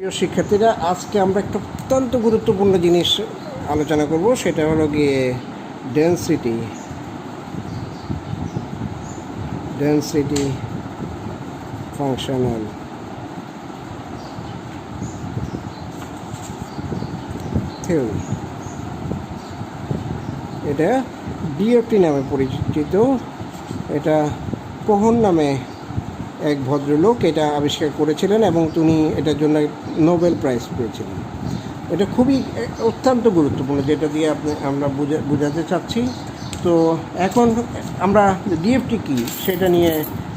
প্রিয় শিক্ষার্থীরা, আজকে আমরা একটা অত্যন্ত গুরুত্বপূর্ণ জিনিস আলোচনা করব, সেটা হলো গিয়ে ডেনসিটি ফাংশনাল থিওরি। এটা ডিএফটি নামে পরিচিত। এটা কোহন নামে এক ভদ্রলোক এটা আবিষ্কার করেছিলেন এবং তিনি এটার জন্য নোবেল প্রাইজ পেয়েছিলেন। এটা খুবই অত্যন্ত গুরুত্বপূর্ণ, যেটা দিয়ে আমরা বোঝাতে চাচ্ছি। তো এখন আমরা ডিএফটি কী সেটা নিয়ে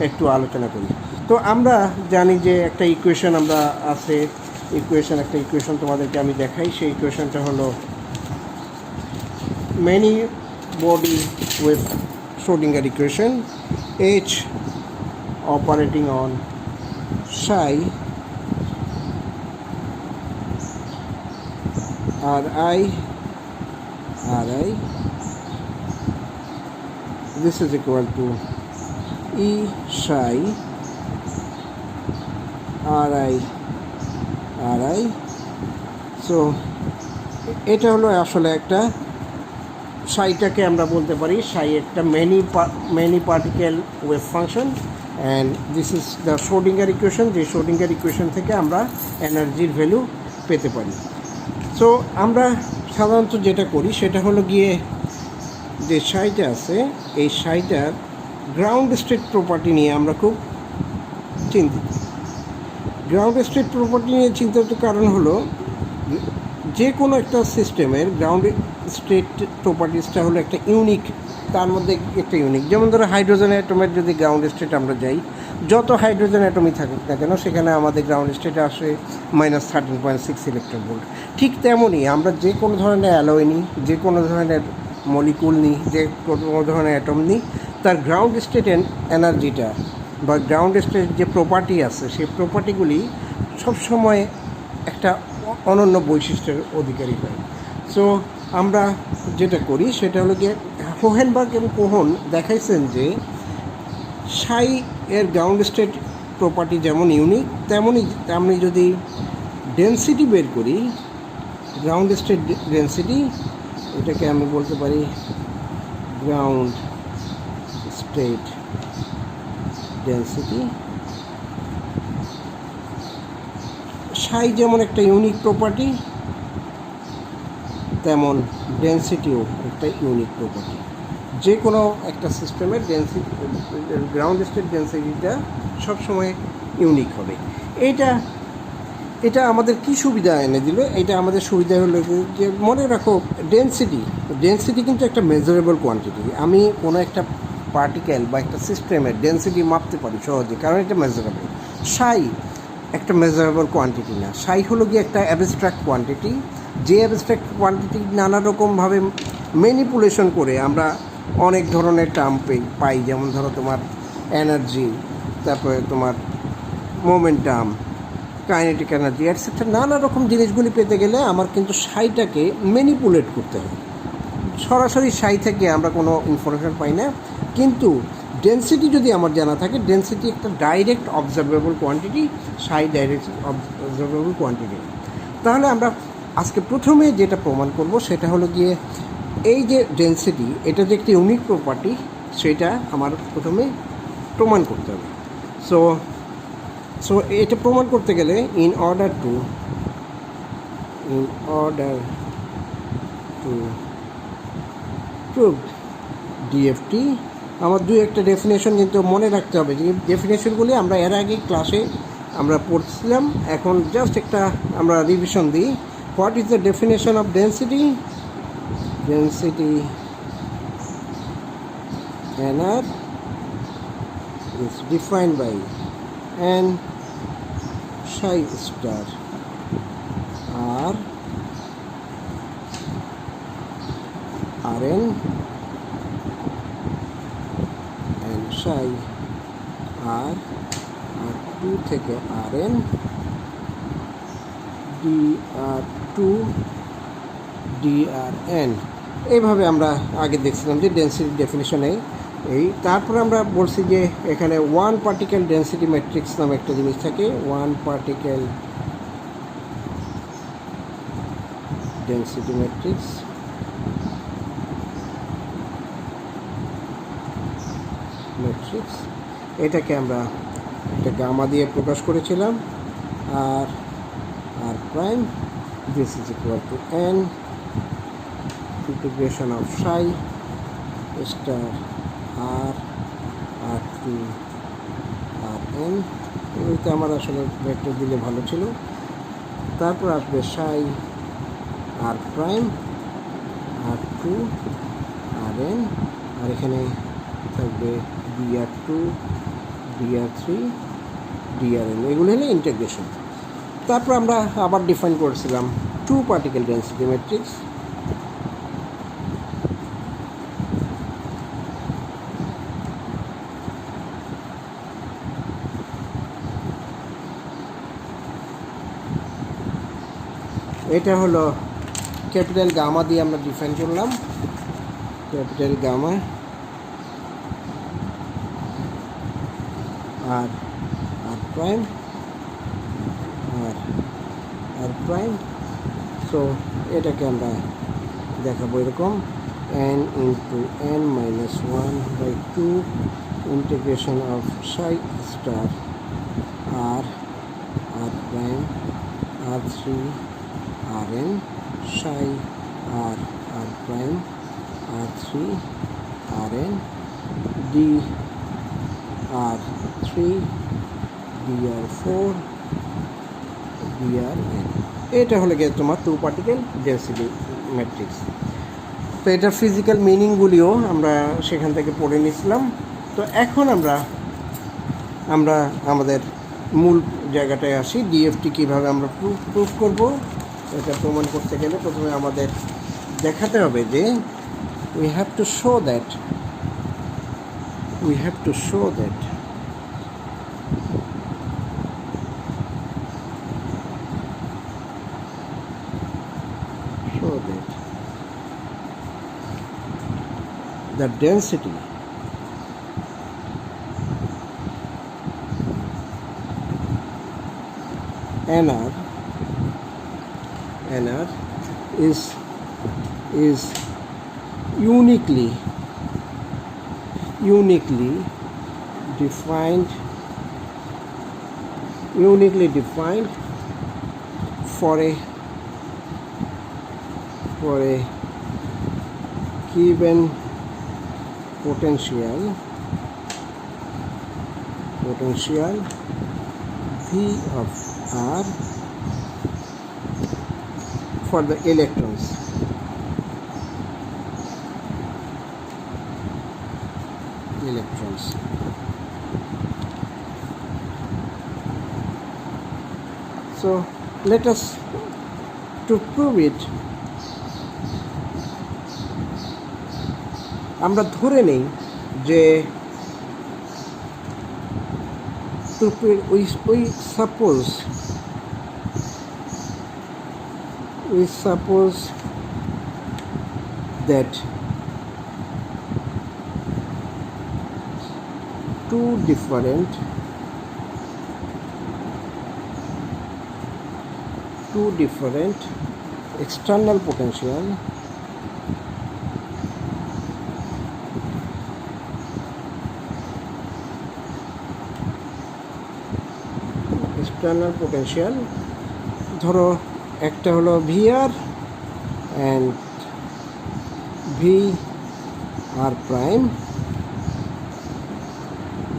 একটু আলোচনা করি। তো আমরা জানি যে একটা ইকুয়েশন একটা ইকুয়েশন তোমাদেরকে আমি দেখাই। সেই ইকুয়েশনটা হলো many body with Schrodinger equation H operating on psi Ri, this is equal to E psi Ri. So এটা হলো আসলে একটা সাইটাকে আমরা বলতে পারি সাই একটা many particle wave function, and this is the Schrodinger equation. যে Schrodinger ইকুয়েশন থেকে আমরা এনার্জির ভ্যালু পেতে পারি। সো আমরা সাধারণত যেটা করি সেটা হলো গিয়ে যে সাইটা আছে, এই সাইটার গ্রাউন্ড স্টেট প্রপার্টি নিয়ে আমরা খুব চিন্তিত। গ্রাউন্ড স্টেট প্রপার্টি নিয়ে চিন্তিত কারণ হলো যে কোনো একটা সিস্টেমের গ্রাউন্ড স্টেট প্রপার্টিসটা হলো একটা ইউনিক, তার মধ্যে একটা ইউনিক। যেমন ধরো হাইড্রোজেন অ্যাটমের যদি গ্রাউন্ড স্টেট আমরা যাই, যত হাইড্রোজেন অ্যাটমই থাকুক না কেন, সেখানে আমাদের গ্রাউন্ড স্টেটে আসে -13.6 ইলেকট্রন ভোল্ট। ঠিক তেমনই আমরা যে কোনো ধরনের অ্যালয় নিই, যে কোনো ধরনের মলিকুল নিই, যে কোনো ধরনের অ্যাটম নিই, তার গ্রাউন্ড স্টেট এনার্জিটা বা গ্রাউন্ড স্টেট যে প্রপার্টি আছে, সেই প্রপার্টিগুলি সবসময় একটা অনন্য বৈশিষ্ট্যের অধিকারী হয়। সো আমরা যেটা করি সেটা হলো গিয়ে হোহেনবার্গ এবং কোহন দেখাইছেন যে সাই এর গ্রাউন্ড স্টেট প্রপার্টি যেমন ইউনিক, তেমনই আমি যদি ডেনসিটি বের করি, গ্রাউন্ড স্টেট ডেনসিটি, এটাকে আমি বলতে পারি গ্রাউন্ড স্টেট ডেনসিটি। সাই যেমন একটা ইউনিক প্রপার্টি, তেমন ডেনসিটিও একটা ইউনিক প্রপার্টি। যে কোনো একটা সিস্টেমের ডেনসিটি, গ্রাউন্ড স্টেট ডেনসিটিটা সবসময় ইউনিক হবে। এটা আমাদের কি সুবিধা এনে দিল? এটা আমাদের সুবিধা হলো যে মনে রাখো ডেনসিটি কিন্তু একটা মেজারেবল কোয়ান্টিটি। আমি কোনো একটা পার্টিকেল বা একটা সিস্টেমের ডেনসিটি মাপতে পারি সহজে, কারণ এটা মেজারেবল। সাই একটা মেজারেবল কোয়ান্টিটি না, সাই হলো গিয়ে একটা অ্যাবস্ট্রাক্ট কোয়ান্টিটি। যে অ্যাবস্ট্রাক্ট কোয়ান্টিটি নানা রকমভাবে ম্যানিপুলেশন করে আমরা অনেক ধরনের টার্ম পাই। যেমন ধরো তোমার এনার্জি, তারপরে তোমার মোমেন্টাম, কাইনেটিক এনার্জি, এটসেট্রা। নানা রকম জিনিসগুলি পেতে গেলে আমার কিন্তু সাইটাকে ম্যানিপুলেট করতে হবে। সরাসরি সাই থেকে আমরা কোনো ইনফরমেশন পাই না। কিন্তু ডেনসিটি যদি আমার জানা থাকে, ডেনসিটি একটা ডাইরেক্ট অবজারভেবল কোয়ান্টিটি, সাই ডাইরেক্ট অবজারভেবল কোয়ান্টিটি। তাহলে আমরা আজকে প্রথমে যেটা প্রমাণ করব সেটা হলো গিয়ে এই যে ডেনসিটি, এটা যে একটি ইউনিক প্রপার্টি, সেটা আমার প্রথমে প্রমাণ করতে হবে। সো এটা প্রমাণ করতে গেলে in order to prove DFT, আমার একটা ডেফিনেশন কিন্তু মনে রাখতে হবে। যে ডেফিনেশনগুলি আমরা এর আগে ক্লাসে আমরা পড়ছিলাম, এখন জাস্ট একটা আমরা রিভিশন দিই। What is the definition of density? Density NR is defined by N psi star R Rn and psi R2 থেকে Rn dr2 drn। এইভাবে আমরা আগে দেখছিলাম যে ডেনসিটি ডেফিনিশনে এই। তারপরে আমরা বলছি যে এখানে ওয়ান পার্টিকেল ডেনসিটি ম্যাট্রিক্স নামে একটা জিনিস থাকে। One particle density matrix. এটাকে আমরা একটা গামা দিয়ে প্রকাশ করেছিলাম, আর r prime this is equal to n integration of psi star r r two r n. এগুলিতে আমার আসলে ভেক্টর দিলে ভালো ছিল। তারপর আসবে সাই আর প্রাইম আর টু আর এন, আর এখানে থাকবে dr2 dr3 drn, এগুলো হলো ইন্টিগ্রেশন। তারপর আমরা আবার ডিফাইন করেছিলাম টু পার্টিকেল ডেনসিটি ম্যাট্রিক্স। এটা হলো ক্যাপিটাল গামা দিয়ে আমরা ডিফাইন করলাম, capital gamma r r prime r prime. So এটাকে আমরা দেখাবো এরকম n into n minus 1/2 integration of psi star r r prime r three r n psi r r prime r three r n d r three dr4 drn। এটা হলো গিয়ে তোমার two particle density matrix. তো এটার physical মিনিংগুলিও আমরা সেখান থেকে পড়ে নিয়েছিলাম। তো এখন আমরা আমাদের মূল জায়গাটায় আসি, ডিএফটি কীভাবে আমরা প্রুফ করব। এটা প্রমাণ করতে গেলে প্রথমে আমাদের দেখাতে হবে যে we have to show that the density nr is uniquely defined for a given potential V of R for the electrons. So let us to prove it, আমরা ধরে নেই যে we suppose that two different external potential ধরো একটা হলো VR and VR prime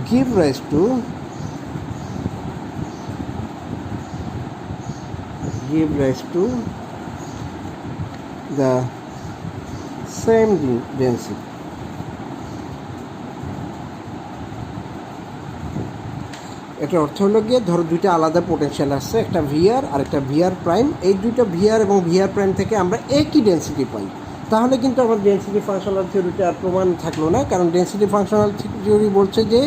give rise to the same density. এটার অর্থ হলো গিয়ে ধরো দুইটা আলাদা পোটেনশিয়াল আসছে, একটা VR আর একটা VR প্রাইম। এই দুইটা VR এবং VR প্রাইম থেকে আমরা একই ডেন্সিটি পাই, তাহলে কিন্তু আমার ডেন্সিটি ফাংশনাল থিওরিটা আর প্রমাণ থাকলো না। কারণ ডেন্সিটি ফাংশনাল থিওরি বলছে যে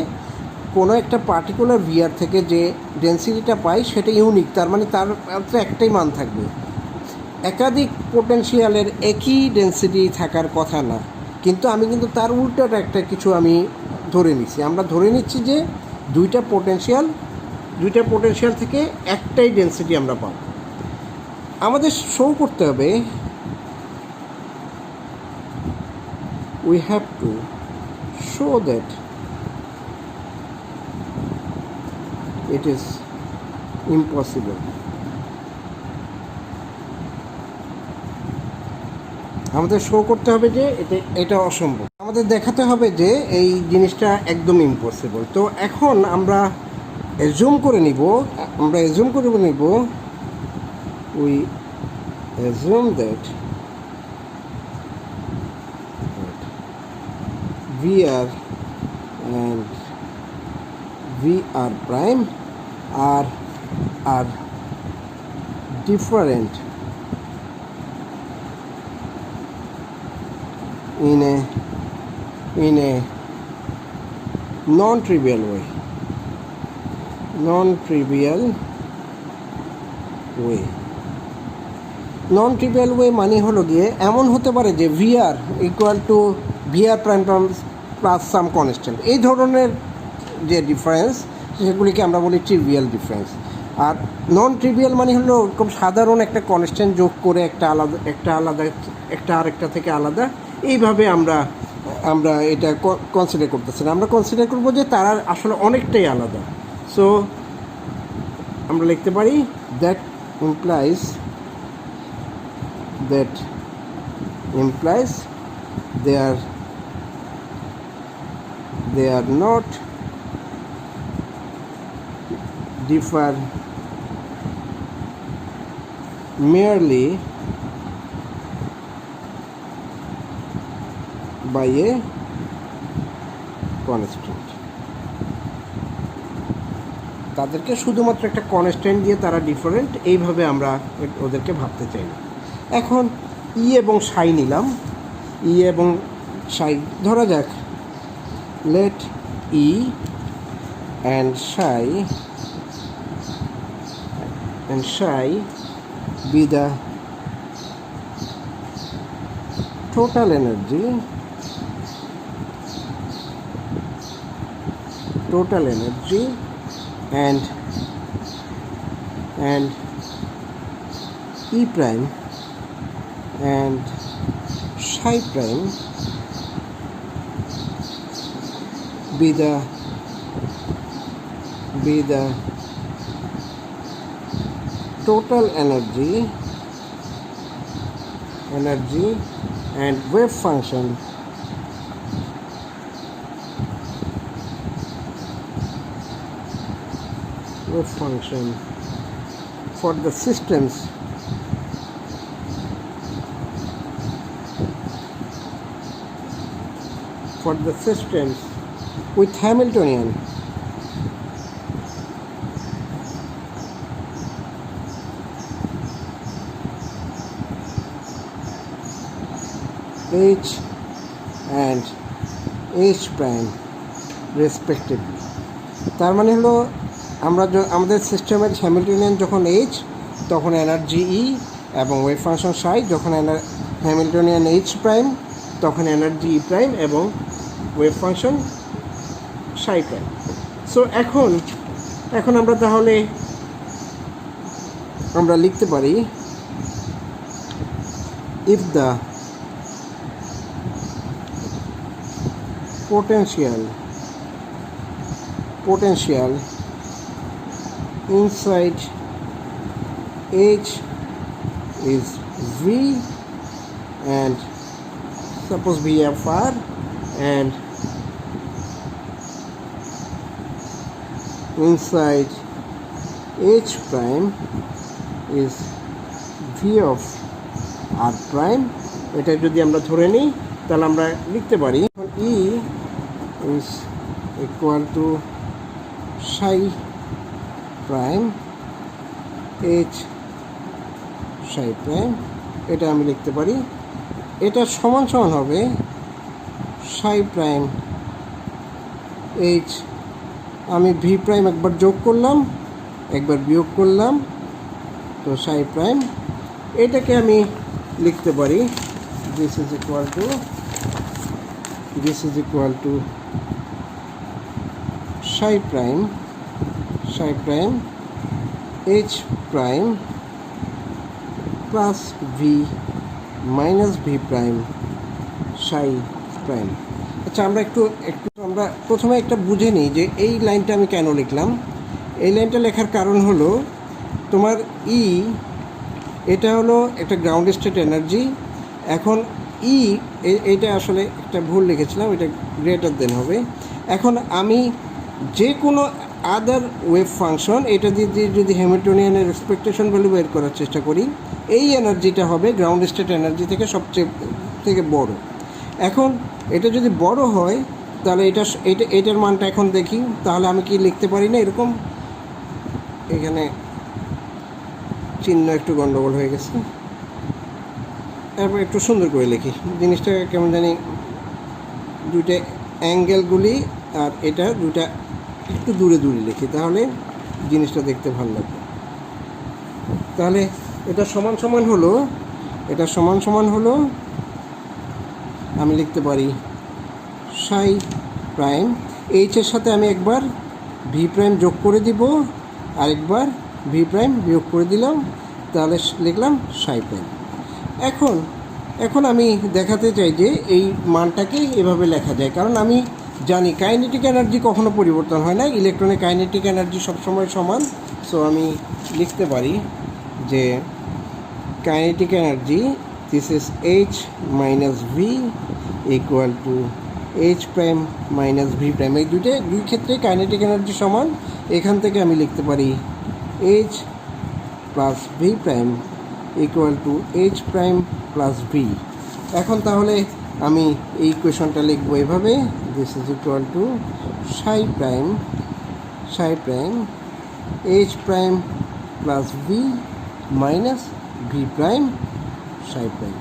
কোনো একটা পার্টিকুলার VR থেকে যে ডেন্সিটিটা পাই সেটা ইউনিক, তার মানে তার একটাই মান থাকবে। একাধিক পোটেনশিয়ালের একই ডেন্সিটি থাকার কথা না, কিন্তু আমি কিন্তু তার উল্টাটা একটা কিছু আমি ধরে নিচ্ছি। আমরা ধরে নিচ্ছি যে দুইটা পোটেনশিয়াল থেকে একটাই ডেন্সিটি আমরা পাবো। আমাদের শো করতে হবে we have to show that it is impossible. আমাদের শো করতে হবে যে এটা অসম্ভব, আমাদের দেখাতে হবে যে এই জিনিসটা একদম ইম্পসিবল। তো এখন আমরা অ্যাজুম করে নিব we assume that VR and VR prime are different in a non-trivial way. Non-trivial way মানে হলো গিয়ে এমন হতে পারে যে VR equal to VR prime plus some constant, এই ধরনের যে ডিফারেন্স সেগুলিকে আমরা বলি ট্রিভিয়াল ডিফারেন্স। আর নন ট্রিভিয়াল মানে হলো খুব সাধারণ একটা কনস্ট্যান্ট যোগ করে একটা আরেকটা থেকে আলাদা, এইভাবে আমরা এটা কনসিডার করতেছি না। আমরা কনসিডার করবো যে তারা আসলে অনেকটাই আলাদা। সো আমরা লিখতে পারি that implies they are not differ merely by a constant. তাদেরকে শুধুমাত্র একটা কনস্ট্যান্ট দিয়ে তারা ডিফারেন্ট, এইভাবে আমরা ওদেরকে ভাবতে চাই না। এখন এবং সাই নিলাম, এবং সাই ধরা যাক let E and psi be the total energy and E prime and psi prime be the total energy and wave function for the systems with Hamiltonian H and H prime respectively. তার মানে হলো আমাদের সিস্টেমের Hamiltonian যখন H তখন energy E এবং wave function সাই, যখন Hamiltonian H prime তখন এনার্জি E প্রাইম এবং ওয়েভ ফাংশন সাই প্রাইম। সো এখন আমরা তাহলে আমরা লিখতে পারি if the potential inside H is V and suppose VFR and inside H prime is V of R prime, এটা যদি আমরা ধরে নিই তাহলে আমরা লিখতে পারি E is equal to psi prime H psi prime, এটা আমি লিখতে পারি এটা সমান হবে psi prime H, আমি V প্রাইম একবার যোগ করলাম একবার বিয়োগ করলাম, তো psi prime এটাকে আমি লিখতে পারি this is equal to psi prime H prime plus V minus V prime psi prime. আচ্ছা, আমরা একটু আমরা প্রথমে একটা বুঝে নিই যে এই লাইনটা আমি কেন লিখলাম। এই লাইনটা লেখার কারণ হলো তোমার ই, এটা হলো একটা গ্রাউন্ড স্টেট এনার্জি। এখন ই, এইটা আসলে একটা ভুল লিখেছিলাম, এটা গ্রেটার দেন হবে। এখন আমি যে কোনো আদার ওয়েভ ফাংশন এটা দিয়ে যদি হ্যামিল্টনিয়ানের এক্সপেকটেশন ভ্যালু বের করার চেষ্টা করি, এই এনার্জিটা হবে গ্রাউন্ড স্টেট এনার্জি থেকে সবচেয়ে থেকে বড়। এখন এটা যদি বড় হয় তাহলে এটার মানটা এখন দেখি, তাহলে আমি কি লিখতে পারি না এরকম, এখানে চিহ্ন একটু গন্ডগোল হয়ে গেছে, তারপর একটু সুন্দর করে লিখি জিনিসটা কেমন জানি, দুইটা অ্যাঙ্গেলগুলি আর এটা দুইটা একটু দূরে দূরে লিখি, তাহলে জিনিসটা দেখতে ভালো লাগবে। তাহলে এটা সমান সমান হলো, এটা সমান সমান হলো, আমি লিখতে পারি সাই প্রাইম, এইচের সাথে আমি একবার ভি প্রাইম যোগ করে দিব, আরেকবার ভি প্রাইম বিয়োগ করে দিলাম, তাহলে লিখলাম সাই প্রাইম। এখন আমি দেখাতে চাই যে এই মানটাকে এভাবে লেখা যায়, কারণ আমি জানি কাইনেটিক এনার্জি কখনো পরিবর্তন হয় না, ইলেকট্রনের কাইনেটিক এনার্জি সবসময় সমান। সো আমি লিখতে পারি যে kinetic energy this is H minus V equal to H prime minus V prime. এই দুই ক্ষেত্রে কাইনেটিক এনার্জি সমান। এখান থেকে আমি লিখতে পারি H plus V prime equal to H prime plus V. এখন তাহলে আমি এই ইকুয়েশনটা লিখবো এভাবে, this is equal two Sai prime H prime plus V minus V prime psi prime.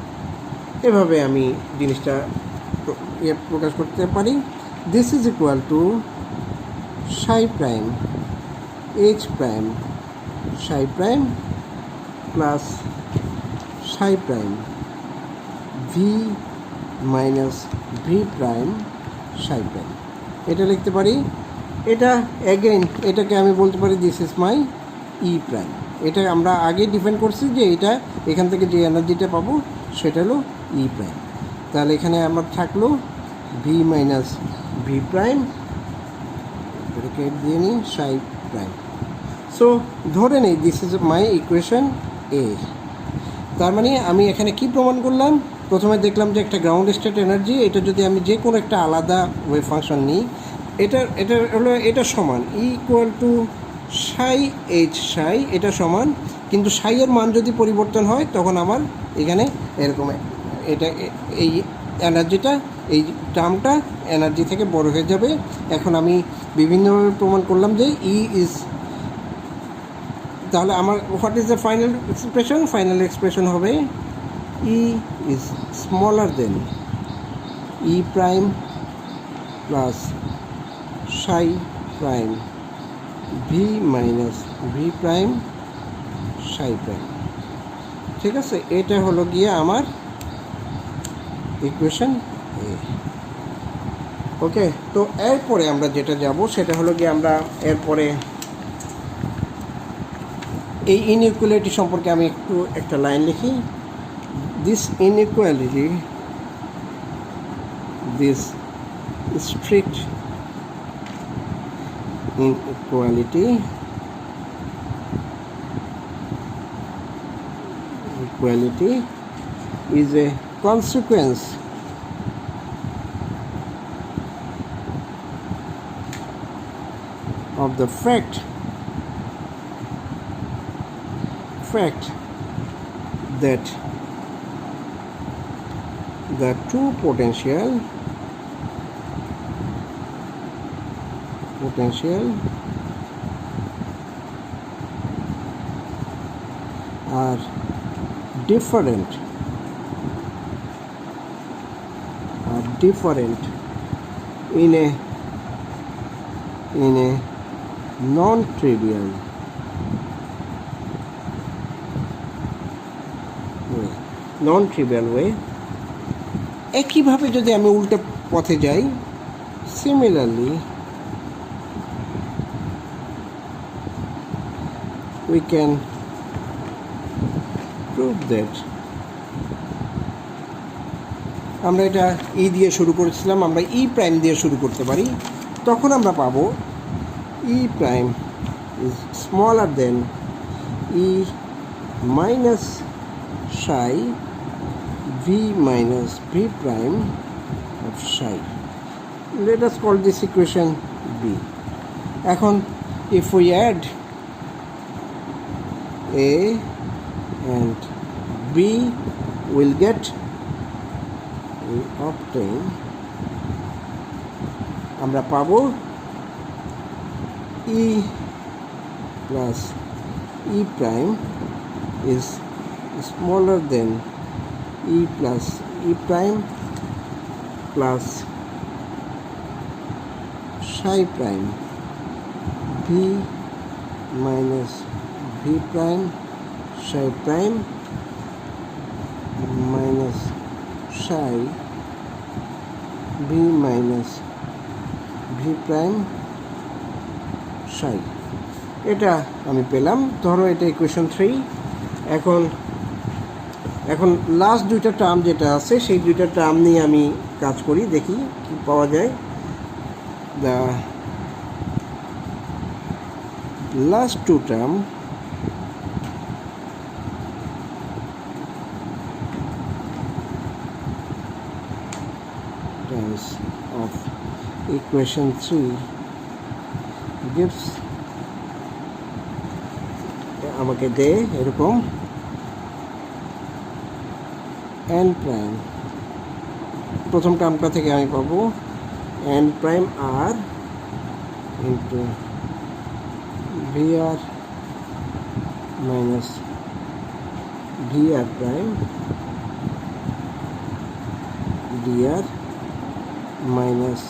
এভাবে আমি জিনিসটা প্রকাশ করতে পারি। This is equal two Sai prime H prime psi prime plus psi prime V minus V prime psi prime. এটা লিখতে পারি। এটা again এটাকে আমি বলতে পারি this is my E prime. এটা আমরা আগে ডিফাইন করছি যে এটা এখান থেকে যে এনার্জিটা পাবো সেটা হলো ই প্রাইম। তাহলে এখানে আমার থাকলো V minus V prime, bracket দিয়ে নিই সাই প্রাইম। সো ধরে নেই দিস ইজ মাই ইকুয়েশন এ। তার মানে আমি এখানে কি প্রমাণ করলাম, প্রথমে দেখলাম যে একটা গ্রাউন্ড স্টেট এনার্জি, এটা যদি আমি যে কোনো একটা আলাদা ওয়েভ ফাংশন নিই, এটা হলো এটা সমান E equal to Sai H সাই, এটা সমান, কিন্তু সাইয়ের মান যদি পরিবর্তন হয় তখন আমার এখানে এরকম এটা এই এনার্জিটা এই টার্মটা এনার্জি থেকে বড় হয়ে যাবে। এখন আমি বিভিন্নভাবে প্রমাণ করলাম যে ই ইজ, তাহলে আমার what is the final expression? Final expression হবে E is smaller than E prime plus psi prime V minus V prime psi prime. ঠিক আছে, এটা হলো গিয়ে আমার ইকুয়েশন এ। ওকে, তো এরপরে আমরা যেটা যাব সেটা হলো গিয়ে আমরা এরপরে এই ইনইকুয়ালিটি সম্পর্কে আমি একটা লাইন লিখি। This inequality, this strict inequality is a consequence of the fact that the two potential are different in a non-trivial way। একইভাবে যদি আমি উল্টো পথে যাই, similarly we can prove that আমরা এটা ই দিয়ে শুরু করেছিলাম, আমরা ই প্রাইম দিয়ে শুরু করতে পারি। তখন আমরা পাবো ই prime is smaller than E minus psi v minus v prime of psi. Let us call this equation b. এখন if we add a and b, will get, we obtain, আমরা পাবো e plus e prime is smaller than e plus e prime plus psi prime v minus v prime psi prime minus psi v minus v prime psi. এটা আমি পেলাম, ধরো এটা equation 3। এখন last দুইটা term যেটা আছে সেই দুইটা টার্ম নিয়ে আমি কাজ করি, দেখি কি পাওয়া যায়। The last two term terms of equation 3 gives, আমাকে দে এরকম n prime, প্রথম টার্মটা থেকে আমি পাবো n prime r into vr minus vr prime dr minus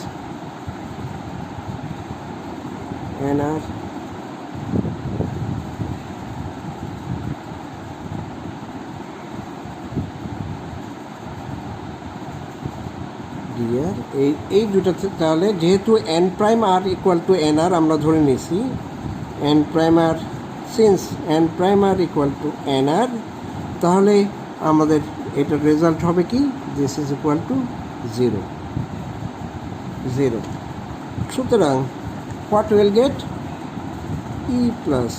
nr dr। এই দুটাতে তাহলে যেহেতু n prime r equal to nr আমরা ধরে নিয়েছি, n prime r, since n prime r equal to nr, তাহলে আমাদের এটার রেজাল্ট হবে কি, দিস ইজ ইকুয়াল টু 0। সুতরাং what will get, e plus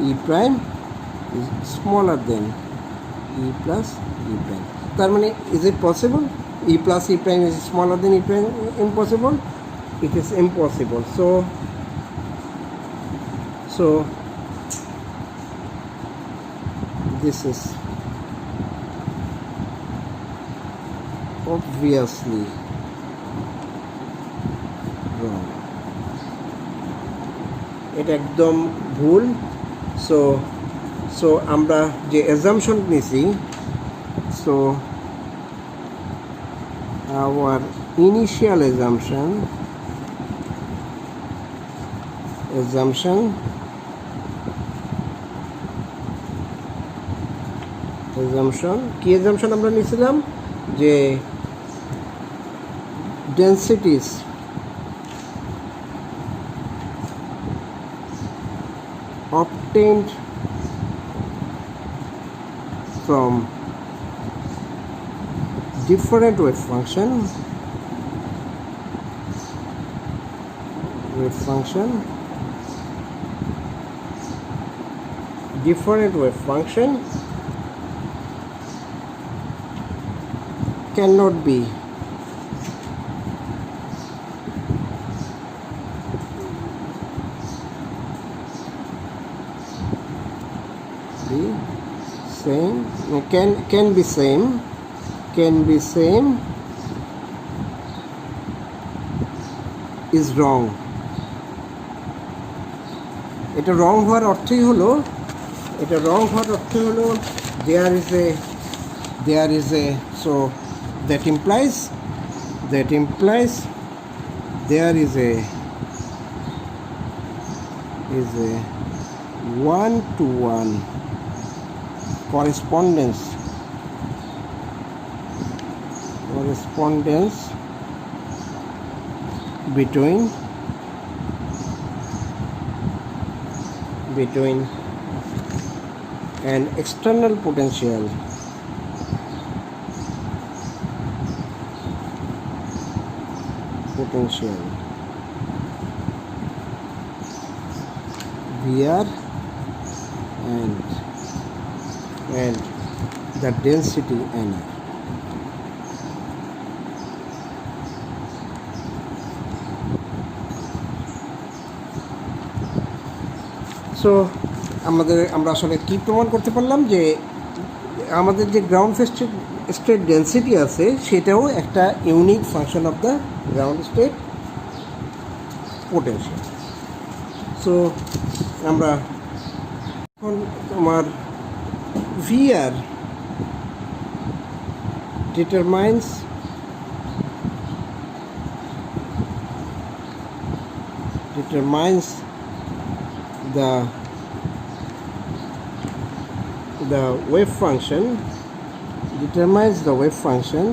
e prime is smaller then e plus e prime. তার মানে is it possible e plus e prime is smaller than e prime? Impossible. It is impossible. So this is obviously wrong. এটা একদম ভুল। So আমরা যে assumption নিয়েছি, so our initial assumption কি assumption আমরা নিয়েছিলাম, যে densities obtained from different wave function cannot be same, can be same is wrong. এটা রং হওয়ার অর্থই হলো there is a so that implies there is a 1-to-1 correspondence between an external potential potential VR and the density NR. So আমরা আসলে কি প্রমাণ করতে পারলাম যে আমাদের যে গ্রাউন্ড স্টেট ডেন্সিটি আছে সেটাও একটা unique function of the ground state potential. So আমরা এখন তোমার VR determines the wave function, determines the wave function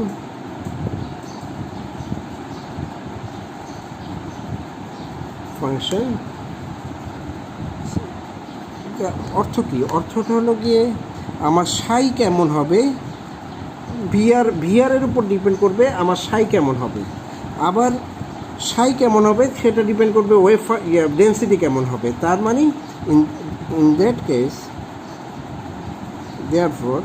অর্থ কি? অর্থটা হলো গিয়ে আমার সাই কেমন হবে, ভিআরের উপর ডিপেন্ড করবে আমার সাই কেমন হবে, আবার সাই কেমন হবে সেটা ডিপেন্ড করবে ওয়েভ ডেন্সিটি কেমন হবে। তার মানে in that case therefore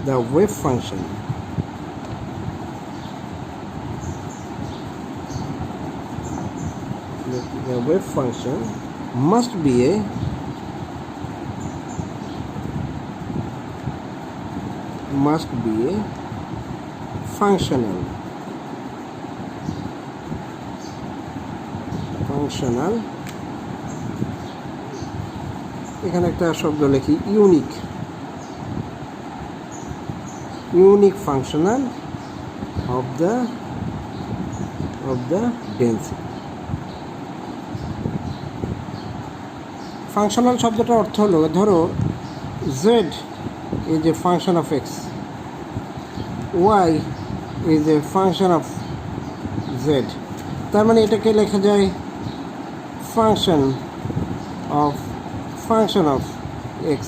the wave function must be a functional এখানে একটা শব্দ লিখি unique functional of the density. Functional শব্দটার অর্থ হলো ধরো z is a function of x, y is a function of z, তার মানে এটাকে লেখা যায় ফাংশন অফ x।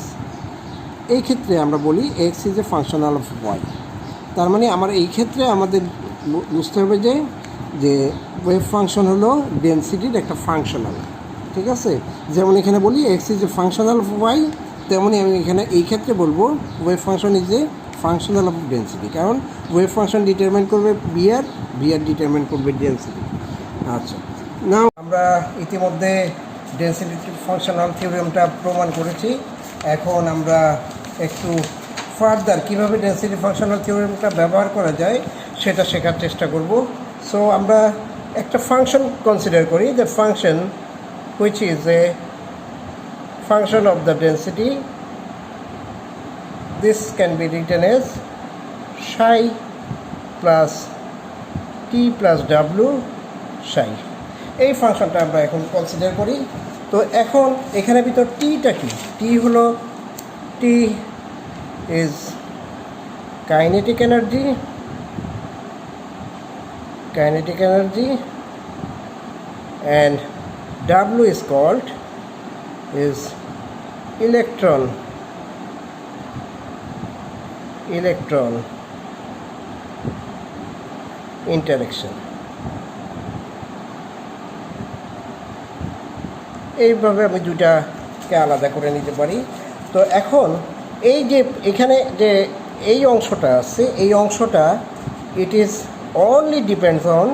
এই ক্ষেত্রে আমরা বলি x is a functional of y। তার মানে আমার এই ক্ষেত্রে আমাদের বুঝতে হবে যে ওয়েভ ফাংশন হলো ডেন্সিটির একটা ফাংশনাল, ঠিক আছে? যেমন এখানে বলি x is a functional of y, তেমনই আমি এখানে এই ক্ষেত্রে বলবো wave function is a functional of density, কারণ ওয়েভ ফাংশন ডিটারমাইন করবে বিআর ডিটারমাইন করবে ডেন্সিটি। আচ্ছা, নাও আমরা ইতিমধ্যে ডেন্সিটি ফাংশনাল থিওরেমটা প্রমাণ করেছি। এখন আমরা একটু ফার্দার কীভাবে ডেন্সিটি ফাংশনাল থিওরেমটা ব্যবহার করা যায় সেটা শেখার চেষ্টা করব। সো আমরা একটা ফাংশন কনসিডার করি, the function which is a function of the density. This can be written as psi plus t plus w psi। এই ফাংশনটা আমরা এখন কনসিডার করি। তো এখন এখানে ভিতর টিটা কি? টি হলো T is kinetic energy and w is called is electron interaction। এইভাবে আমি দুটাকে আলাদা করে নিতে পারি। তো এখন এই যে এখানে যে এই অংশটা আছে, এই অংশটা it is only depends on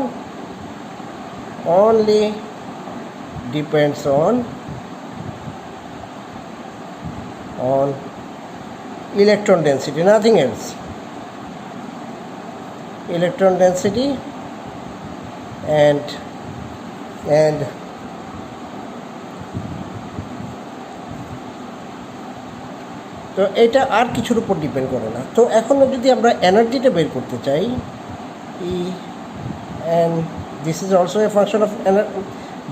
electron density, nothing else. Electron density and তো এটা আর কিছুর উপর ডিপেন্ড করে না। তো এখন যদি আমরা এনার্জিটা বের করতে চাই, E and this is also a function of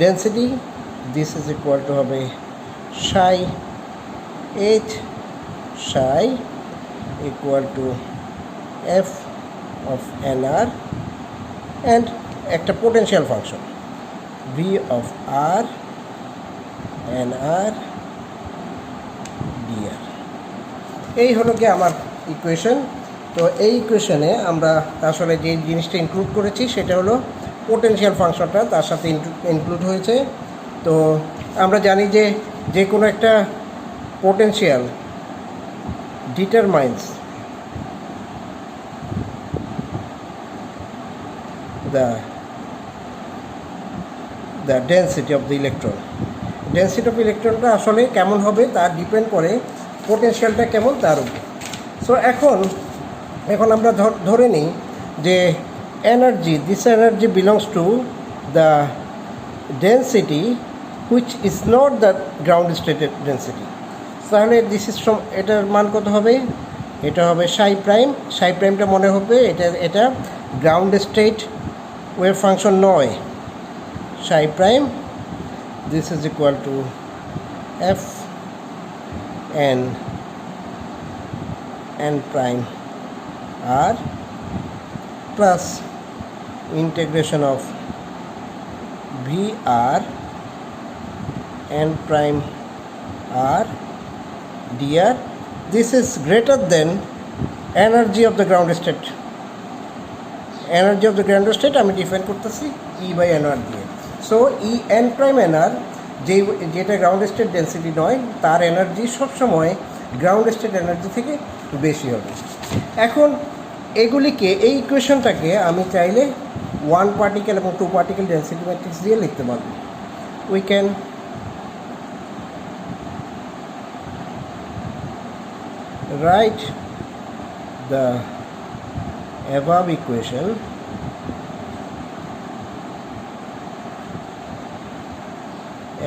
density, this is equal to হবে psi h psi equal to f of nr and একটা potential function v of r nr dr। এই হলো কি আমার ইকুয়েশন। তো এই ইকুয়েশনে আমরা আসলে যে জিনিসটা ইনক্লুড করেছি সেটা হলো পোটেনশিয়াল ফাংশনটা তার সাথে ইনক্লুড হয়েছে। তো আমরা জানি যে যে কোনো একটা potential determines the density of the electron. Density of ইলেকট্রনটা আসলে কেমন হবে তার ডিপেন্ড করে পোটেনশিয়ালটা কেমন তার উপর। সো এখন আমরা ধরে নিই যে energy, this energy belongs to the density which is not the ground stated density. তাহলে দিস ইজ ফ্রম, এটার মান কত হবে? এটা হবে সাই প্রাইম। সাই প্রাইমটা মনে হবে এটা গ্রাউন্ড স্টেট ওয়েভ ফাংশন নয়। সাই prime, this is equal to f n prime r plus integration of v r n prime r dr. This is greater than energy of the ground state. Energy of the ground state আমি define করতেছি E by nr দিয়ে। So E N prime NR যেটা ground state density নয় তার energy সবসময় ground state energy থেকে বেশি হবে। এখন এগুলিকে, এই ইকুয়েশনটাকে আমি চাইলে 1 পার্টিকেল এবং 2 পার্টিকেল ডেন্সিটি ম্যাট্রিক্স দিয়ে লিখতে পারবো। We can write the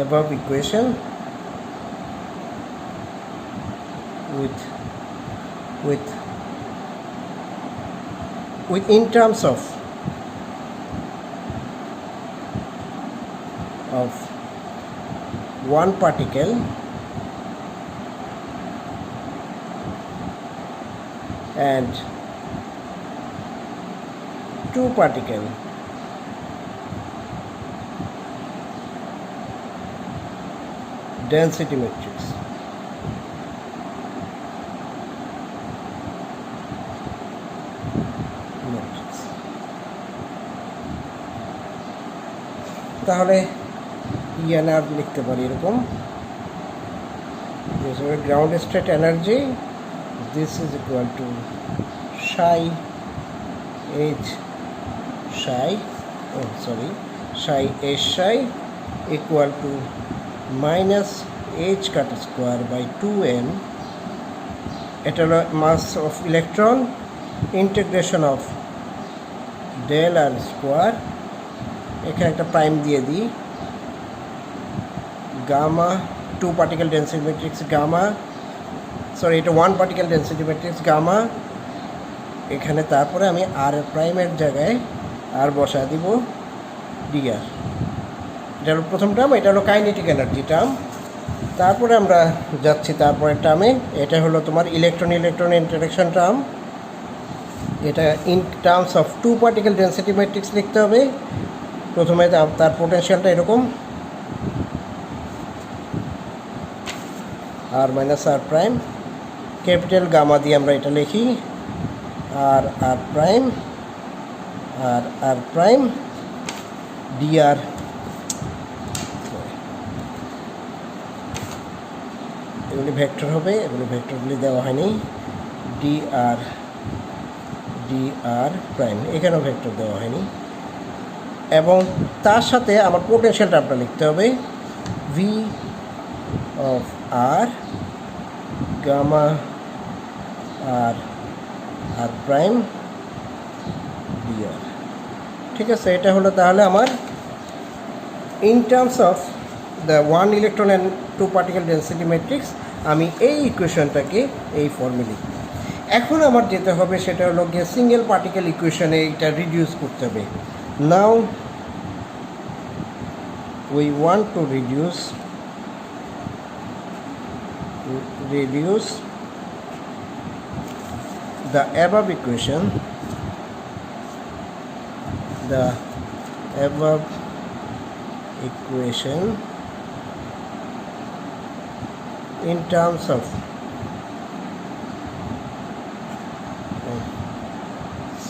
above equation with in terms of one particle and 2 particle density matrix. তাহলে ENR লিখতে পারি এরকম, ground state energy, this is equal to psi h psi h psi equal to minus h cut square by 2n. এটা হলো mass of electron, integration of del r square, এখানে একটা prime দিয়ে দিই, gamma 2 particle density matrix gamma, sorry এটা 1 particle density matrix gamma, এখানে তারপরে আমি আর প্রাইমের জায়গায় আর বসা দিব ডিআর। এটা হলো প্রথম টার্ম, এটা হলো কাইনেটিক এনার্জি টার্ম। তারপরে আমরা যাচ্ছি তারপরের টার্মে, এটা হলো তোমার ইলেকট্রন ইন্টারাকশন টার্ম। এটা in terms of 2 particle density matrix লিখতে হবে। প্রথমে তার পোটেনশিয়ালটা এরকম আর মাইনাস আর প্রাইম, ক্যাপিটাল গামা দিয়ে আমরা এটা লিখি, আর আর প্রাইম আর আর প্রাইম ডিআর। এগুলি ভেক্টর হবে, এগুলি ভেক্টরগুলি দেওয়া হয়নি, ডিআর ডিআর প্রাইম, এখানেও ভেক্টর দেওয়া হয়নি। এবং তার সাথে আমার পোটেনশিয়ালটা আপনার লিখতে হবে v of r gamma r r prime d r. ঠিক আছে, এটা হলো তাহলে আমার in terms of the 1 electron and 2 particle density matrix আমি এই ইকুয়েশনটাকে এই ফর্মে লিখব। এখন আমার যেতে হবে সেটা হলো গিয়ে সিঙ্গেল পার্টিকেল ইকুয়েশনে এটা রিডিউস করতে হবে। নাও we want to reduce the above equation, in terms of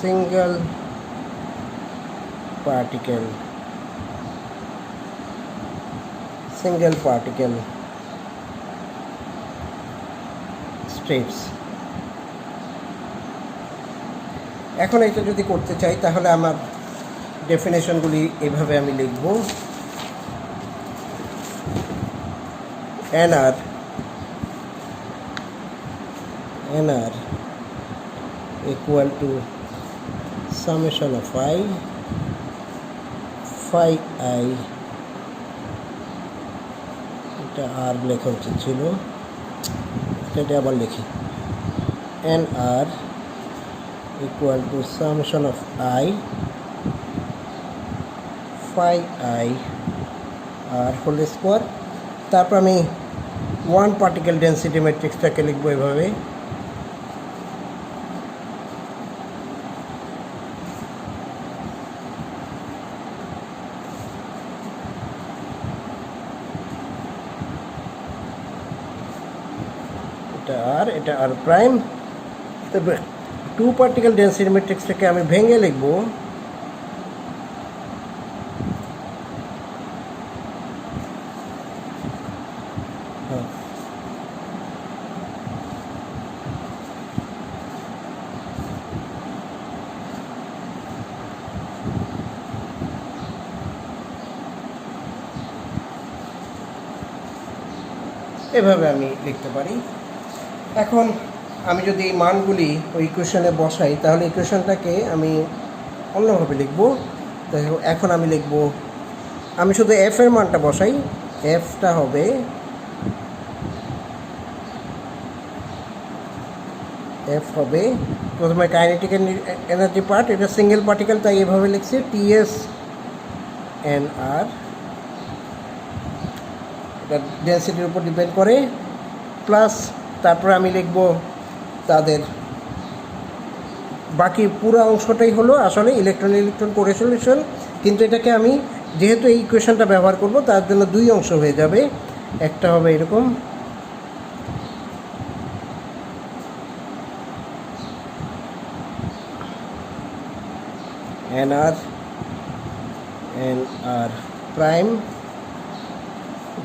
single particle states. এখন এটা যদি করতে চাই তাহলে আমার ডেফিনেশনগুলি এভাবে আমি লিখব। nr equal to summation of I phi I, এটা আর লেখা উচিত ছিল, এটা আবার লিখি, nr equal to summation of I phi I r whole square। তারপর আমি ওয়ান পার্টিকেল ডেন্সিটি ম্যাট্রিক্সটাকে লিখবো এভাবে, এটা আর প্রাইম। তবে টু পার্টিকেল ডেন্সিটি ম্যাট্রিক্সটাকে আমি ভেঙে লিখবো এভাবে আমি লিখতে পারি। এখন আমি যদি এই মানগুলি ওই ইকুয়েশনে বসাই তাহলে ইকুয়েশনটাকে আমি অন্যভাবে লিখব। এখন আমি লিখব, আমি শুধু এফ এর মানটা বসাই, এফটা হবে প্রথমে কাইনেটিক এনার্জি পার্ট, এটা সিঙ্গেল পার্টিকেল তাই এভাবে লিখছি, টিএস এন আর, এটা ডেন্সিটির উপর ডিপেন্ড করে, প্লাস তারপরে আমি লিখব তাদের বাকি পুরো অংশটাই হলো আসলে ইলেকট্রন কোরেসলেশন, কিন্তু এটাকে আমি যেহেতু এই ইকুয়েশনটা ব্যবহার করব তার জন্য দুই অংশ হয়ে যাবে। একটা হবে এরকম, nr prime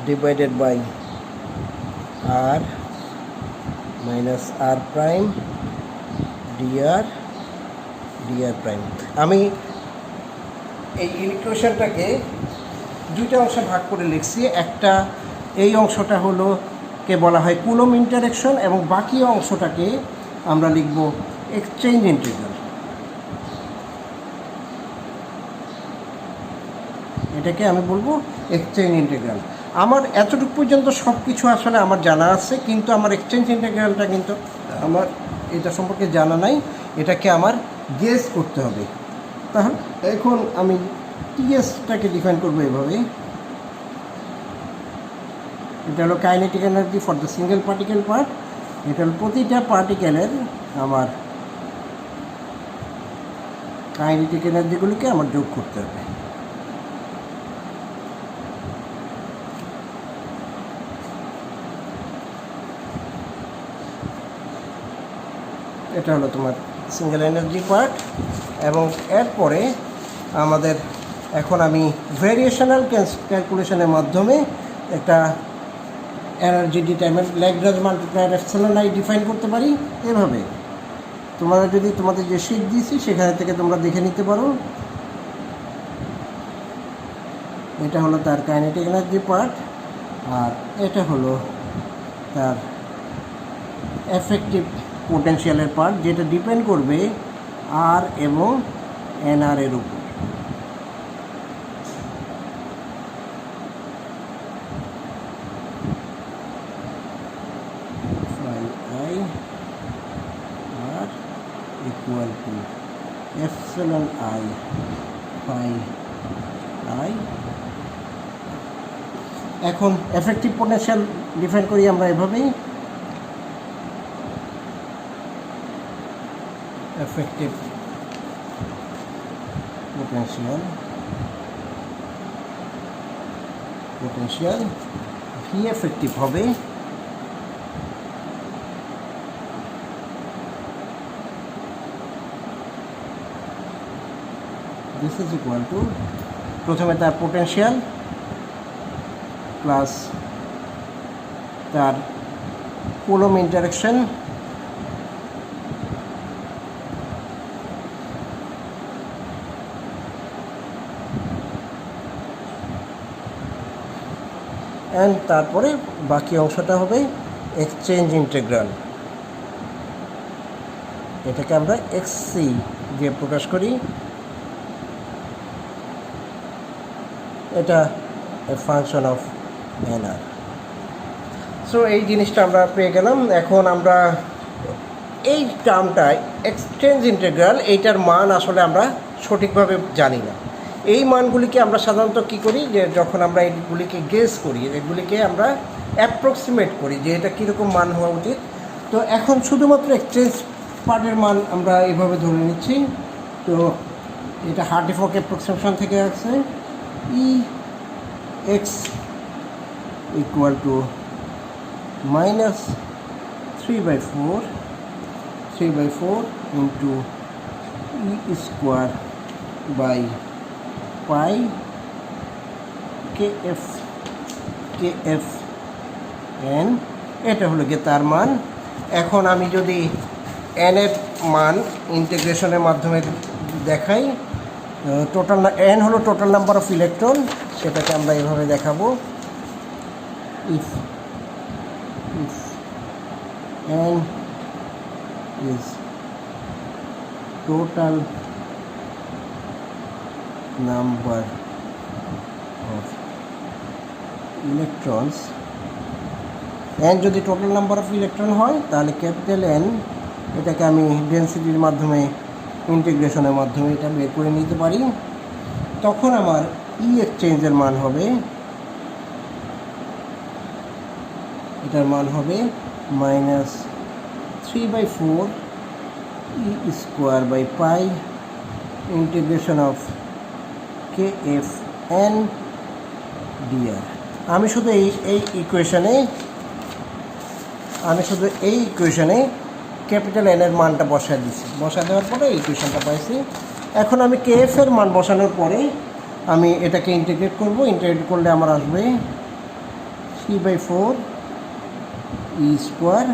divided by r minus r prime dr prime। আমি এই ইকুয়েশনটাকে দুইটা অংশে ভাগ করে লিখছি। একটা এই অংশটা হলো কে বলা হয় কুলম ইন্টারেকশন, এবং বাকি অংশটাকে আমরা লিখব এক্সচেঞ্জ ইন্টিগ্রাল। এটাকে আমি বলবো এক্সচেঞ্জ ইন্টিগ্রাল। আমার এতটুকু পর্যন্ত সব কিছু আসলে আমার জানা আছে, কিন্তু আমার এক্সচেঞ্জ ইন্টিগ্রালটা কিন্তু আমার এটা সম্পর্কে জানা নাই, এটাকে আমার গেস করতে হবে। তাহলে এখন আমি টিএসটাকে ডিফাইন করবো এভাবে, এটা হলো kinetic energy for the single particle part, এটা হলো প্রতিটা পার্টিকেলের আমার কাইনেটিক এনার্জিগুলিকে আমার যোগ করতে হবে। এটা হলো তোমার সিঙ্গেল এনার্জি পার্ট, এবং এরপরে আমাদের এখন আমি ভেরিয়েশনাল ক্যালকুলেশনের মাধ্যমে একটা energy determinant Lagrange multiplier epsilon I define করতে পারি এভাবে। তোমরা যদি তোমাদের যে শীট দিয়েছি সেখানে থেকে তোমরা দেখে নিতে পারো। এটা হলো তার কাইনেটিক এনার্জি পার্ট, আর এটা হলো তার এফেক্টিভ পোটেনশিয়ালের পার্ট, যেটা ডিপেন্ড করবে আর এবং এনআর এর উপর। phi I r equal to epsilon I phi I। এখন এফেক্টিভ পোটেনশিয়াল ডিফাইন করি আমরা এভাবেই, effective potential V effective হবে দিস ইজ ইকুয়াল টু প্রথমে তার পোটেনশিয়াল প্লাস তার কুলম্ব ইন্টারেকশন অ্যান্ড তারপরে বাকি অংশটা হবে এক্সচেঞ্জ ইন্টিগ্রাল। এটাকে আমরা এক্সসি দিয়ে প্রকাশ করি। এটা এ ফাংশন অফ এনআর। সো এই জিনিসটা আমরা পেয়ে গেলাম। এখন আমরা এই টার্মটা এক্সচেঞ্জ ইন্টিগ্রাল, এইটার মান আসলে আমরা সঠিকভাবে জানি না। এই মানগুলিকে আমরা সাধারণত কী করি, যে যখন আমরা এইগুলিকে গেস করি, এগুলিকে আমরা অ্যাপ্রক্সিমেট করি যে এটা কীরকম মান হওয়া উচিত। তো এখন শুধুমাত্র এক্সচেঞ্জ পার্টের মান আমরা এইভাবে ধরে নিচ্ছি। তো এটা হার্ট্রি-ফক অ্যাপ্রক্সিমেশন থেকে আসছে, E x equal to minus 3/4 into E square by pi k F N. এটা হলো গিয়ে তার মান। এখন আমি যদি এন এর মান ইন্টিগ্রেশনের মাধ্যমে দেখাই, টোটাল এন হলো টোটাল নাম্বার অফ ইলেকট্রন, সেটাকে আমরা এভাবে দেখাবো। If N is total number of electrons, N যদি টোটাল নাম্বার অফ ইলেকট্রন হয় তাহলে ক্যাপিটাল এন, এটাকে আমি ডেন্সিটির মাধ্যমে ইন্টিগ্রেশনের মাধ্যমে এটা বের করে নিতে পারি। তখন আমার ই এক্সচেঞ্জের মান হবে, এটার মান হবে minus 3/4 E square by pi integration of k f n d r. আমি শুধু এই ইকুয়েশনে ক্যাপিটাল এন এর মানটা বসায় দিচ্ছি। বসা দেওয়ার পরে এই ইকুয়েশনটা পাইছি। এখন আমি কেএফ এর মান বসানোর পরে আমি এটাকে ইন্টিগ্রেট করব। ইন্টিগ্রেট করলে আমার আসবে 3/4 ই স্কোয়ার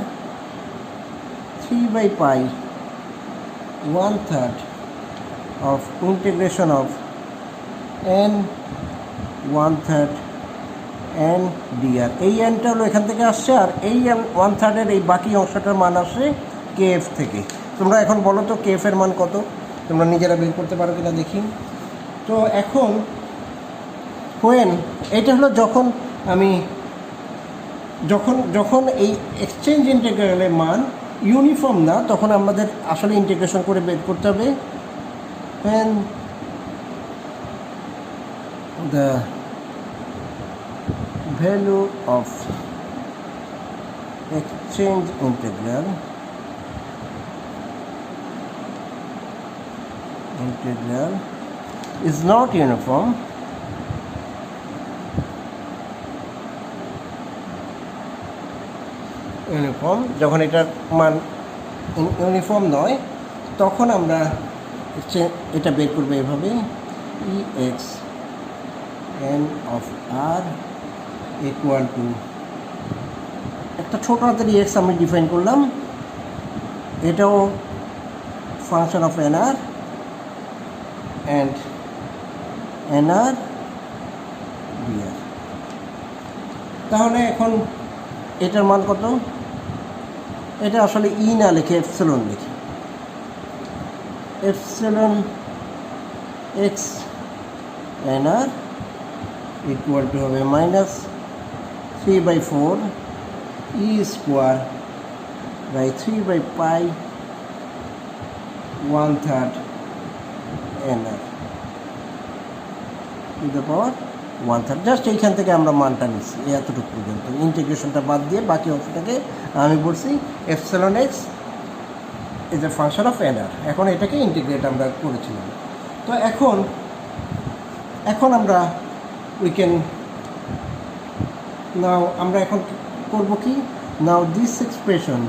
3/পাই 1/3 of integration of N 1/3 N d r. এই এনটা হলো এখান থেকে আসছে, আর এই 1/3 এই বাকি অংশটার মান আসে কেএফ থেকে। তোমরা এখন বলো তো কেএফ এর মান কত, তোমরা নিজেরা বের করতে পারো কিনা দেখি। তো এখন এটা হলো যখন এই এক্সচেঞ্জ ইন্টিগ্রালের মান ইউনিফর্ম না, তখন আমাদের আসলে ইন্টিগ্রেশন করে বের করতে হবে। when the value of exchange integral is not uniform, যখন এটার মান ইউনিফর্ম নয়, তখন আমরা এটা বের করবো এভাবে, E x N of r equal to একটা ছোটো হাতের এক্স আমি ডিফাইন করলাম, এটাও function of n r and n r d r. তাহলে এখন এটার মান কত? এটা আসলে ই না লিখে এপসিলন লিখি। Epsilon x n r equal to হবে মাইনাস 3/4 ই স্কোয়ার বাই 3/পাই 1/3 n r to the power 1/3। Just এইখান থেকে আমরা মানটা নিচ্ছি এতটুকু পর্যন্ত, ইন্টিগ্রেশনটা বাদ দিয়ে বাকি অংশটাকে আমি বলছি epsilon x is a function of NR. এখন এটাকে ইন্টিগ্রেট আমরা করেছিলাম। তো এখন আমরা আমরা এখন করব কি, now this expression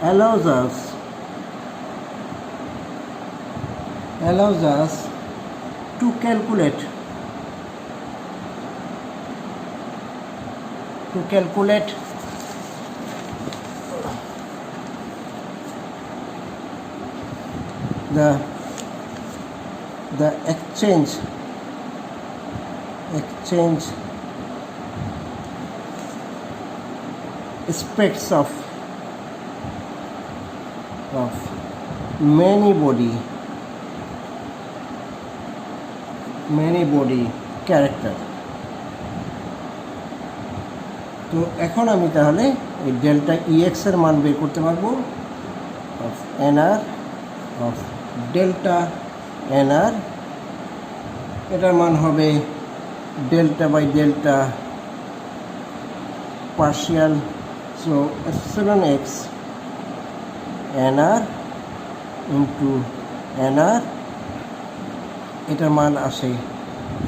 allows us to calculate the exchange aspects of many body character. তো এখন আমি তাহলে এই ডেল্টা ইএক্স এর মান বের করতে পারবো of n r of delta n r. এটার মান হবে delta by delta partial, so epsilon x n r into n r. এটার মান আসে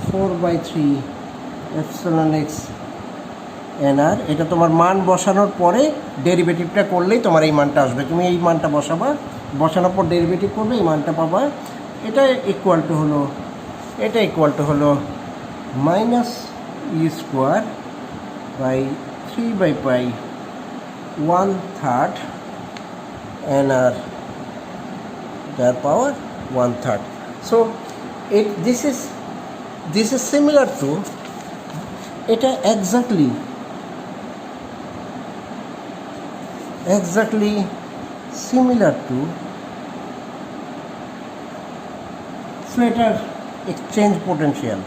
4/3 এপসিলন এক্স এনআর। এটা তোমার মান বসানোর পরে ডেরিভেটিভটা করলেই তোমার এই মানটা আসবে। তুমি এই মানটা বসানোর পর ডেরিভেটিভ করবে, এই মানটা পাবা। এটা ইকুয়াল টু হলো minus E square by 3/π 1/3 n r যার power 1/3। So this is similar to, এটা exactly similar to Slater exchange potential.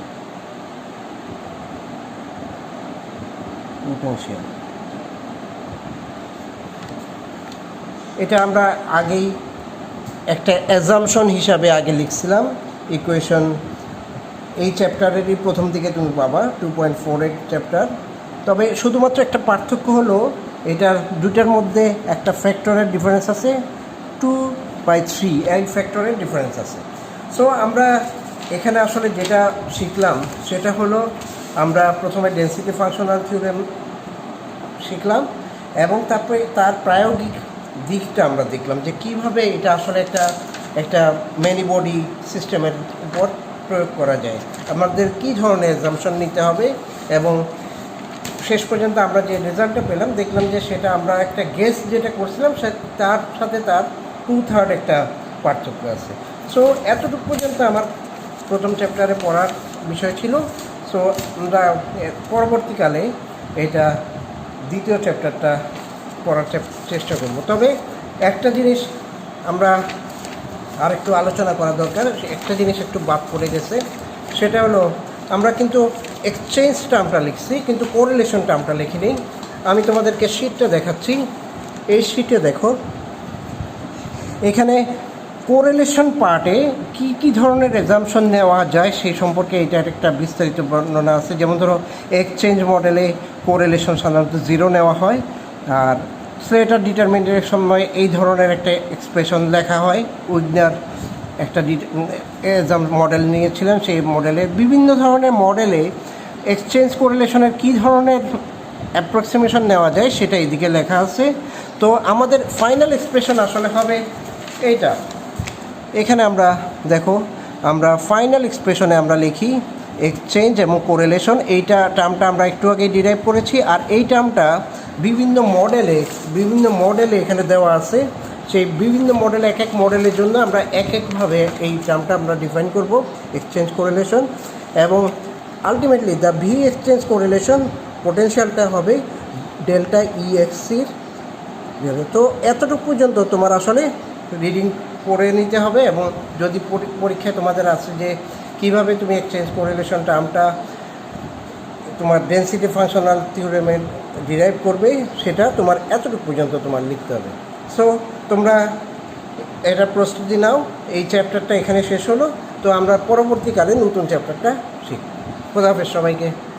এটা আমরা আগেই একটা অ্যাজাম্পশন হিসাবে আগে লিখছিলাম। ইকুয়েশন এই চ্যাপ্টারেরই প্রথম দিকে তুমি পাবা 2.48 চ্যাপ্টার। তবে শুধুমাত্র একটা পার্থক্য হলো এটার দুটার মধ্যে একটা ফ্যাক্টরের ডিফারেন্স আছে, 2/3 এই ফ্যাক্টরের ডিফারেন্স আছে। সো আমরা এখানে আসলে যেটা শিখলাম সেটা হলো আমরা প্রথমে ডেনসিটি ফাংশনাল থিওরেম শিখলাম এবং তারপরে তার প্রায়োগিক দিকটা আমরা দেখলাম যে কীভাবে এটা আসলে একটা ম্যানি বডি সিস্টেমের উপর প্রয়োগ করা যায়, আমাদের কী ধরনের অ্যাজাম্পশন নিতে হবে। এবং শেষ পর্যন্ত আমরা যে রেজাল্টটা পেলাম দেখলাম যে সেটা আমরা একটা গেস যেটা করছিলাম তার সাথে তার 2/3 একটা পার্থক্য আছে। সো এতটুকু পর্যন্ত আমার প্রথম চ্যাপ্টারে পড়ার বিষয় ছিল। সো আমরা পরবর্তীকালে এটা দ্বিতীয় চ্যাপ্টারটা পড়ার চেষ্টা করব। তবে একটা জিনিস আমরা আর একটু আলোচনা করা দরকার, একটা জিনিস একটু বাদ পড়ে গেছে, সেটা হলো আমরা কিন্তু এক্সচেঞ্জ টার্মটা লিখছি কিন্তু কোরিলেশন টার্মটা লিখিনি। আমি তোমাদেরকে শিটটা দেখাচ্ছি। এই শিটে দেখো এখানে কোরিলেশন পার্টে কি ধরনের অ্যাজাম্পশন নেওয়া যায় সেই সম্পর্কে এটার একটা বিস্তারিত বর্ণনা আছে। যেমন ধরো এক্সচেঞ্জ মডেলে কোরিলেশন সাধারণত 0 নেওয়া হয়, আর স্লেটার ডিটারমিনেন্টের সময় এই ধরনের একটা এক্সপ্রেশন লেখা হয়। উইগনার একটা মডেল নিয়েছিলেন, সেই মডেলে বিভিন্ন ধরনের মডেলে এক্সচেঞ্জ কোরিলেশনের কী ধরনের অ্যাপ্রক্সিমেশন নেওয়া যায় সেটা এদিকে লেখা আছে। তো আমাদের ফাইনাল এক্সপ্রেশন আসলে হবে এইটা। এখানে আমরা দেখো আমরা ফাইনাল এক্সপ্রেশনে আমরা লিখি এক্সচেঞ্জ এবং কোরিলেশন। এইটা টার্মটা আমরা একটু আগে ডিরাইভ করেছি, আর এই টার্মটা বিভিন্ন মডেলে এখানে দেওয়া আছে। সেই বিভিন্ন মডেলে এক মডেলের জন্য আমরা একভাবে এই টার্মটা আমরা ডিফাইন করব এক্সচেঞ্জ কোরিলেশন। এবং ultimately the V exchange correlation পোটেনশিয়ালটা হবে ডেল্টা ইএক্সির। তো এতটুকু পর্যন্ত তোমার আসলে রিডিং পড়ে নিতে হবে। এবং যদি পরীক্ষায় তোমাদের আছে যে কীভাবে তুমি এক্সচেঞ্জ কোরিলেশন টার্মটা তোমার ডেনসিটি ফাংশনাল থিওরেমে ডিরাইভ করবে, সেটা তোমার এতটুকু পর্যন্ত তোমার লিখতে হবে। সো তোমরা এটা প্রস্তুতি নাও। এই চ্যাপ্টারটা এখানে শেষ হলো। তো আমরা পরবর্তীকালে নতুন চ্যাপ্টারটা শিখব। খোদা হাফেজ সবাইকে।